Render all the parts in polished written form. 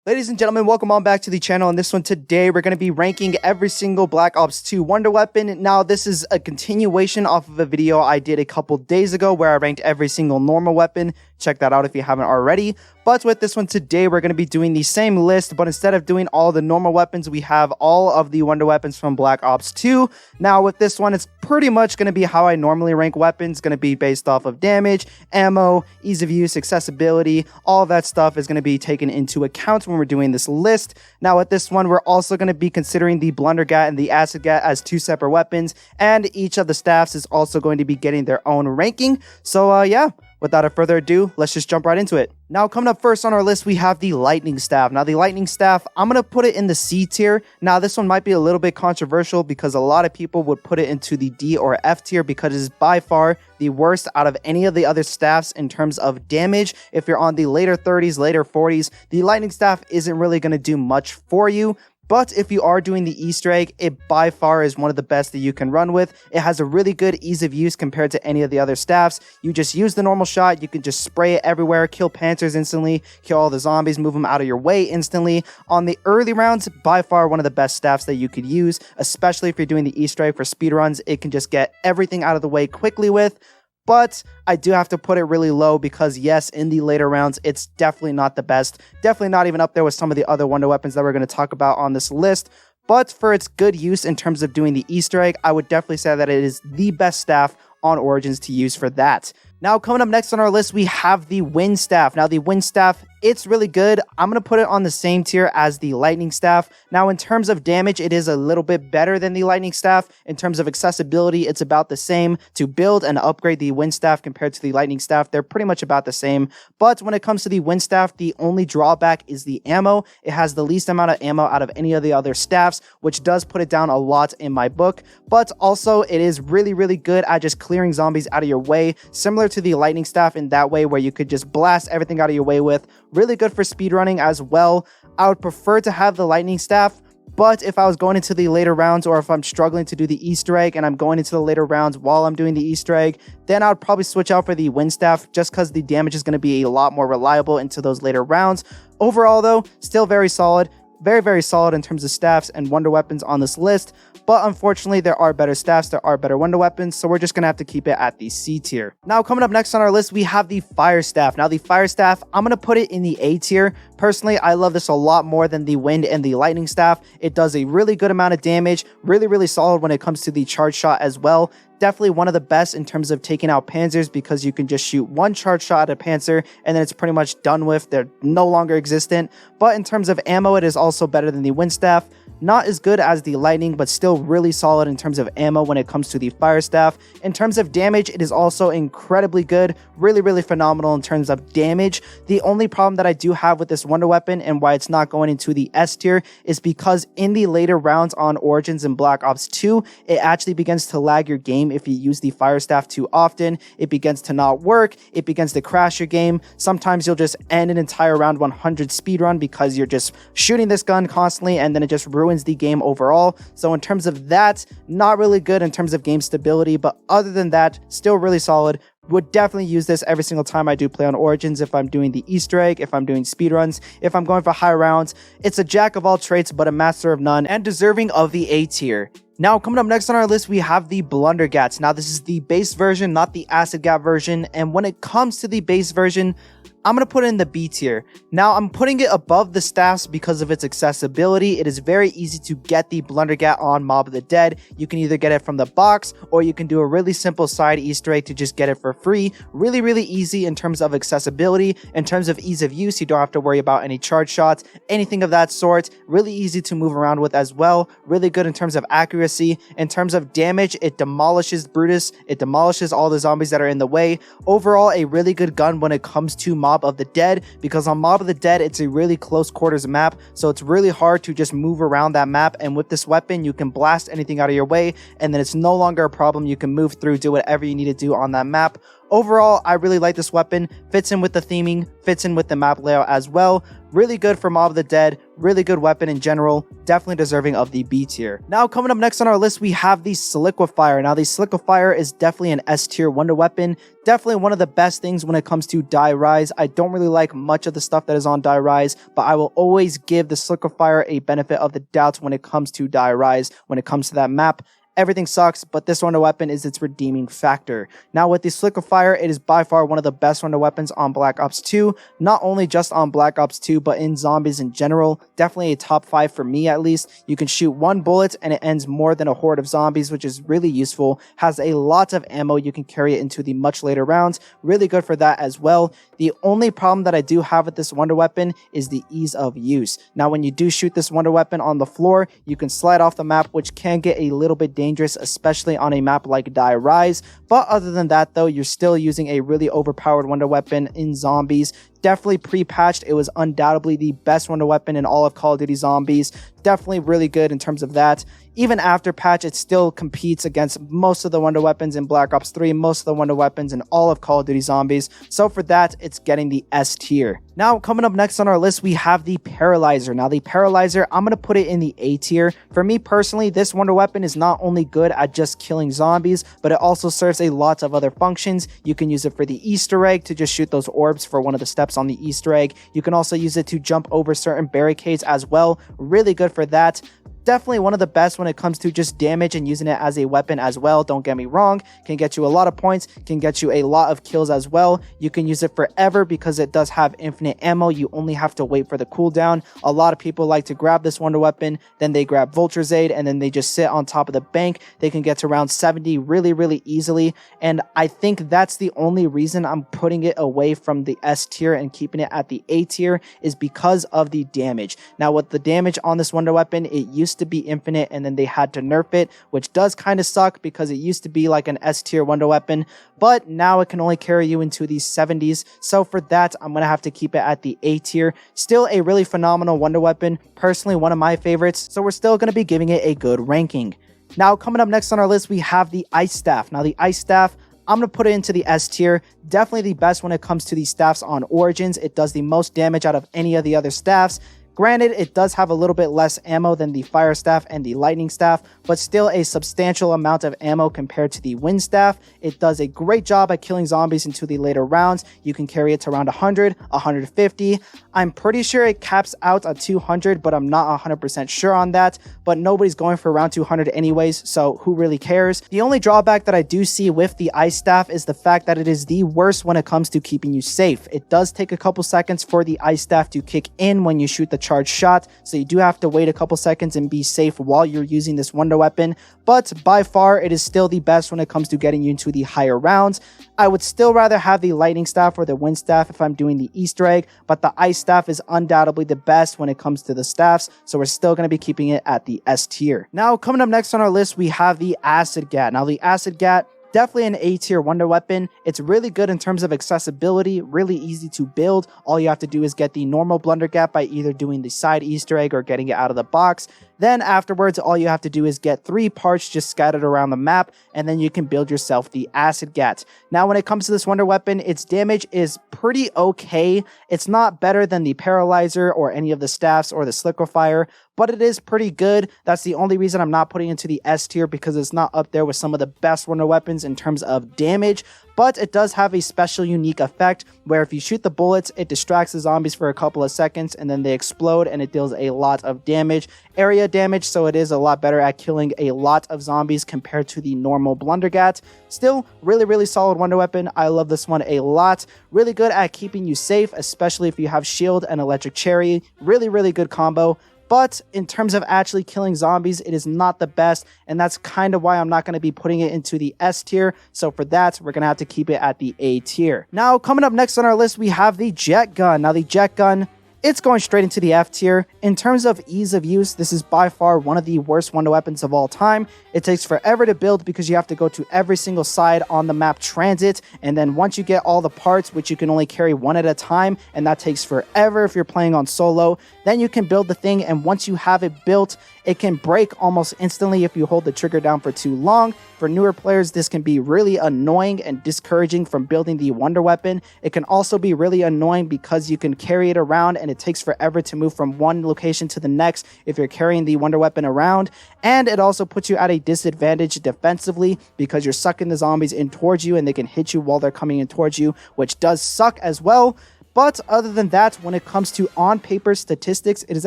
Ladies and gentlemen, welcome on back to the channel. On this one today, we're going to be ranking every single Black Ops 2 Wonder Weapon. Now, this is a continuation off of a video I did a couple days ago where I ranked every single normal weapon. Check that out if you haven't already. But with this one today, we're going to be doing the same list, but instead of doing all the normal weapons, we have all of the Wonder Weapons from Black Ops 2. Now, with this one, it's pretty much going to be how I normally rank weapons. Going to be based off of damage, ammo, ease of use, accessibility. All of that stuff is going to be taken into account when we're doing this list. Now, with this one, we're also going to be considering the Blundergat and the Acid Gat as two separate weapons, and each of the staffs is also going to be getting their own ranking. So, yeah. Without further ado, let's just jump right into it. Now, coming up first on our list, we have the Lightning Staff. Now, the Lightning Staff, I'm going to put it in the C tier. Now, this one might be a little bit controversial because a lot of people would put it into the D or F tier because it is by far the worst out of any of the other staffs in terms of damage. If you're on the later 30s, later 40s, the Lightning Staff isn't really going to do much for you. But if you are doing the Easter egg, it by far is one of the best that you can run with. It has a really good ease of use compared to any of the other staffs. You just use the normal shot. You can just spray it everywhere, kill Panthers instantly, kill all the zombies, move them out of your way instantly. On the early rounds, by far one of the best staffs that you could use, especially if you're doing the Easter egg for speedruns. It can just get everything out of the way quickly with. But I do have to put it really low because, yes, in the later rounds, it's definitely not the best. Definitely not even up there with some of the other Wonder Weapons that we're going to talk about on this list. But for its good use in terms of doing the Easter egg, I would definitely say that it is the best staff on Origins to use for that. Now, coming up next on our list, we have the Wind Staff. Now, the Wind Staff, it's really good. I'm going to put it on the same tier as the Lightning Staff. Now, in terms of damage, it is a little bit better than the Lightning Staff. In terms of accessibility, it's about the same. To build and upgrade the Wind Staff compared to the Lightning Staff, they're pretty much about the same. But when it comes to the Wind Staff, the only drawback is the ammo. It has the least amount of ammo out of any of the other staffs, which does put it down a lot in my book. But also, it is really, really good at just clearing zombies out of your way, similar to the Lightning Staff in that way where you could just blast everything out of your way with. Really good for speedrunning as well. I would prefer to have the Lightning Staff, but if I was going into the later rounds or if I'm struggling to do the Easter egg and I'm going into the later rounds while I'm doing the Easter egg, then I would probably switch out for the Wind Staff just because the damage is going to be a lot more reliable into those later rounds. Overall, though, still very solid. Very, very solid in terms of staffs and Wonder Weapons on this list. But unfortunately, there are better staffs, there are better Wonder Weapons, so we're just going to have to keep it at the C tier. Now, coming up next on our list, we have the Fire Staff. Now, the Fire Staff, I'm going to put it in the A tier. Personally, I love this a lot more than the Wind and the Lightning Staff. It does a really good amount of damage, really, really solid when it comes to the charge shot as well. Definitely one of the best in terms of taking out Panzers because you can just shoot one charge shot at a Panzer and then it's pretty much done with. They're no longer existent. But in terms of ammo, it is also better than the Wind Staff. Not as good as the Lightning, but still really solid in terms of ammo when it comes to the Fire Staff. In terms of damage, it is also incredibly good. Really, really phenomenal in terms of damage. The only problem that I do have with this Wonder Weapon and why it's not going into the S tier is because in the later rounds on Origins in Black Ops 2, it actually begins to lag your game if you use the Fire Staff too often. It begins to not work. It begins to crash your game. Sometimes you'll just end an entire round 100 speedrun because you're just shooting this gun constantly and then it just ruins the game overall. So in terms of that, not really good in terms of game stability, but other than that, still really solid. Would definitely use this every single time I do play on Origins if I'm doing the Easter egg, if I'm doing speedruns, if I'm going for high rounds. It's a jack of all trades, but a master of none and deserving of the A tier. Now, coming up next on our list, we have the Blundergats. Now, this is the base version, not the Acid Gat version. And when it comes to the base version, I'm going to put it in the B tier. Now, I'm putting it above the staffs because of its accessibility. It is very easy to get the Blundergat on Mob of the Dead. You can either get it from the box or you can do a really simple side Easter egg to just get it for free. Really, really easy in terms of accessibility. In terms of ease of use, you don't have to worry about any charge shots, anything of that sort. Really easy to move around with as well. Really good in terms of accuracy. In terms of damage, it demolishes Brutus. It demolishes all the zombies that are in the way. Overall, a really good gun when it comes to Mob of the Dead, because on Mob of the Dead, it's a really close quarters map, so it's really hard to just move around that map, and with this weapon, you can blast anything out of your way, and then it's no longer a problem. You can move through, do whatever you need to do on that map. Overall, I really like this weapon. Fits in with the theming, fits in with the map layout as well. Really good for Mob of the Dead, really good weapon in general, definitely deserving of the B tier. Now coming up next on our list, we have the Sliquifier. Now the Sliquifier is definitely an S tier wonder weapon, definitely one of the best things when it comes to Die Rise. I don't really like much of the stuff that is on Die Rise, but I will always give the Sliquifier a benefit of the doubt when it comes to Die Rise, when it comes to that map. Everything sucks, but this wonder weapon is its redeeming factor. Now with the Sliquifier, it is by far one of the best wonder weapons on Black Ops 2, not only just on Black Ops 2, but in zombies in general. Definitely a top 5 for me at least. You can shoot one bullet and it ends more than a horde of zombies, which is really useful. Has a lot of ammo, you can carry it into the much later rounds. Really good for that as well. The only problem that I do have with this wonder weapon is the ease of use. Now when you do shoot this wonder weapon on the floor, you can slide off the map, which can get a little bit dangerous, especially on a map like Die Rise. But other than that though, you're still using a really overpowered wonder weapon in zombies. Definitely pre-patched, it was undoubtedly the best wonder weapon in all of Call of Duty Zombies. Definitely really good in terms of that. Even after patch, it still competes against most of the wonder weapons in Black Ops 3, most of the wonder weapons in all of Call of Duty Zombies. So for that, it's getting the S tier. Now, coming up next on our list, we have the Paralyzer. Now, the Paralyzer, I'm going to put it in the A tier. For me personally, this wonder weapon is not only good at just killing zombies, but it also serves a lot of other functions. You can use it for the Easter egg to just shoot those orbs for one of the steps on the Easter egg. You can also use it to jump over certain barricades as well. Really good for that. Definitely one of the best when it comes to just damage and using it as a weapon as well. Don't get me wrong, can get you a lot of points, can get you a lot of kills as well. You can use it forever because it does have infinite ammo. You only have to wait for the cooldown. A lot of people like to grab this wonder weapon, then they grab Vulture's Aid, and then they just sit on top of the bank. They can get to round 70 really easily, and I think that's the only reason I'm putting it away from the S tier and keeping it at the A tier, is because of the damage. Now with the damage on this wonder weapon, it used to be infinite and then they had to nerf it, which does kind of suck because it used to be like an S tier wonder weapon, but now it can only carry you into the 70s. So for that, I'm gonna have to keep it at the A tier. Still a really phenomenal wonder weapon, personally one of my favorites, so we're still gonna be giving it a good ranking. Now coming up next on our list, we have the Ice Staff. Now the Ice Staff, I'm going to put it into the S tier. Definitely the best when it comes to the staffs on Origins. It does the most damage out of any of the other staffs. Granted, it does have a little bit less ammo than the Fire Staff and the Lightning Staff, but still a substantial amount of ammo compared to the Wind Staff. It does a great job at killing zombies into the later rounds. You can carry it to around 100, 150. I'm pretty sure it caps out at 200, but I'm not 100% sure on that. But nobody's going for around 200 anyways, so who really cares? The only drawback that I do see with the Ice Staff is the fact that it is the worst when it comes to keeping you safe. It does take a couple seconds for the Ice Staff to kick in when you shoot the charge shot, so you do have to wait a couple seconds and be safe while you're using this wonder weapon, but by far it is still the best when it comes to getting you into the higher rounds. I would still rather have the Lightning Staff or the Wind Staff if I'm doing the Easter egg, but the Ice Staff is undoubtedly the best when it comes to the staffs, so we're still going to be keeping it at the S tier. Now coming up next on our list, we have the Acid Gat. Now the Acid Gat, definitely an A tier wonder weapon. It's really good in terms of accessibility, really easy to build. All you have to do is get the normal Blundergat by either doing the side Easter egg or getting it out of the box. Then afterwards, all you have to do is get 3 parts just scattered around the map, and then you can build yourself the Acid Gat. Now when it comes to this wonder weapon, its damage is pretty okay. It's not better than the Paralyzer or any of the staffs or the Sliquifier, but it is pretty good. That's the only reason I'm not putting it into the S tier, because it's not up there with some of the best wonder weapons in terms of damage. But it does have a special unique effect where if you shoot the bullets, it distracts the zombies for a couple of seconds and then they explode and it deals a lot of damage, area damage, so it is a lot better at killing a lot of zombies compared to the normal Blundergat. Still, really solid wonder weapon. I love this one a lot. Really good at keeping you safe, especially if you have shield and electric cherry. Really good combo. But in terms of actually killing zombies, it is not the best, and that's kind of why I'm not going to be putting it into the S tier. So for that, we're going to have to keep it at the A tier. Now, coming up next on our list, we have the Jet Gun. Now, the Jet Gun, it's going straight into the F tier. In terms of ease of use, this is by far one of the worst wonder weapons of all time. It takes forever to build because you have to go to every single side on the map transit, and then once you get all the parts, which you can only carry one at a time, and that takes forever if you're playing on solo, then you can build the thing, and once you have it built, it can break almost instantly if you hold the trigger down for too long. For newer players, this can be really annoying and discouraging from building the wonder weapon. It can also be really annoying because you can carry it around and it takes forever to move from one location to the next if you're carrying the wonder weapon around. And it also puts you at a disadvantage defensively because you're sucking the zombies in towards you and they can hit you while they're coming in towards you, which does suck as well. But other than that, when it comes to on-paper statistics, it is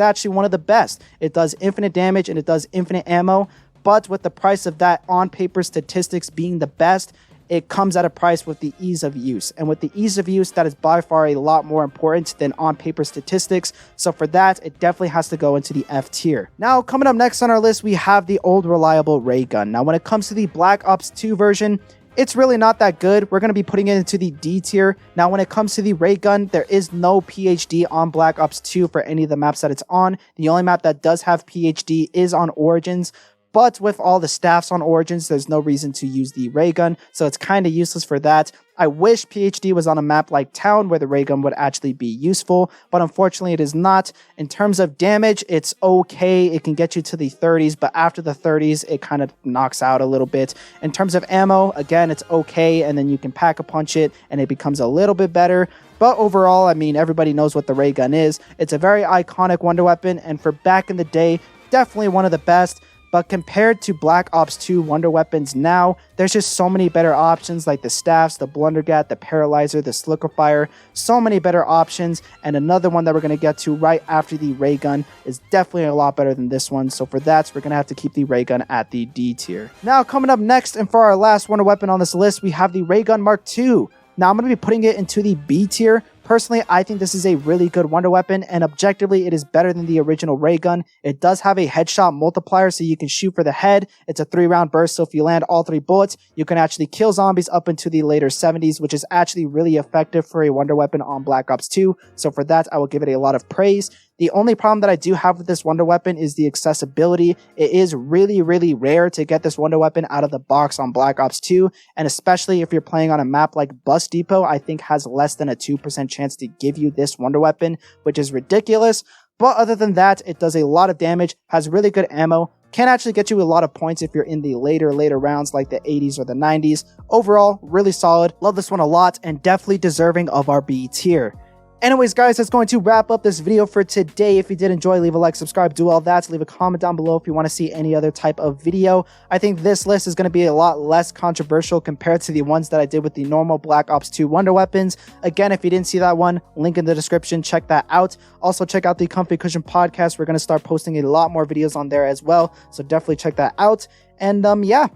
actually one of the best. It does infinite damage and it does infinite ammo, but with the price of that on-paper statistics being the best, it comes at a price with the ease of use. And with the ease of use, that is by far a lot more important than on-paper statistics. So for that, it definitely has to go into the F tier. Now, coming up next on our list, we have the old reliable ray gun. Now, when it comes to the Black Ops 2 version, it's really not that good. We're going to be putting it into the D tier. Now, when it comes to the ray gun, there is no PhD on Black Ops 2 for any of the maps that it's on. The only map that does have PhD is on Origins. But with all the staffs on Origins, there's no reason to use the ray gun, so it's kind of useless for that. I wish PhD was on a map like Town where the ray gun would actually be useful, but unfortunately it is not. In terms of damage, it's okay. It can get you to the 30s, but after the 30s, it kind of knocks out a little bit. In terms of ammo, again, it's okay, and then you can pack-a-punch it, and it becomes a little bit better. But overall, I mean, everybody knows what the ray gun is. It's a very iconic wonder weapon, and for back in the day, definitely one of the best. But compared to Black Ops 2 wonder weapons now, there's just so many better options like the staffs, the Blundergat, the Paralyzer, the Sliquifier, so many better options. And another one that we're going to get to right after the ray gun is definitely a lot better than this one. So for that, we're going to have to keep the ray gun at the D tier. Now coming up next, and for our last wonder weapon on this list, we have the ray gun Mark II. Now I'm going to be putting it into the B tier. Personally, I think this is a really good wonder weapon, and objectively, it is better than the original ray gun. It does have a headshot multiplier, so you can shoot for the head. It's a 3-round burst, so if you land all 3 bullets, you can actually kill zombies up into the later 70s, which is actually really effective for a wonder weapon on Black Ops 2. So for that, I will give it a lot of praise. The only problem that I do have with this wonder weapon is the accessibility. It is really, really rare to get this wonder weapon out of the box on Black Ops 2, and especially if you're playing on a map like Bus Depot, I think has less than a 2% chance to give you this wonder weapon, which is ridiculous. But other than that, it does a lot of damage, has really good ammo, can actually get you a lot of points if you're in the later rounds like the 80s or the 90s. Overall, really solid. Love this one a lot and definitely deserving of our B tier. Anyways, guys, that's going to wrap up this video for today. If you did enjoy, leave a like, subscribe, do all that. Leave a comment down below if you want to see any other type of video. I think this list is going to be a lot less controversial compared to the ones that I did with the normal Black Ops 2 wonder weapons. Again, if you didn't see that one, link in the description, check that out. Also, check out the Comfy Cushion podcast. We're going to start posting a lot more videos on there as well, so definitely check that out. And yeah,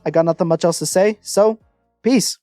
I got nothing much else to say, so peace.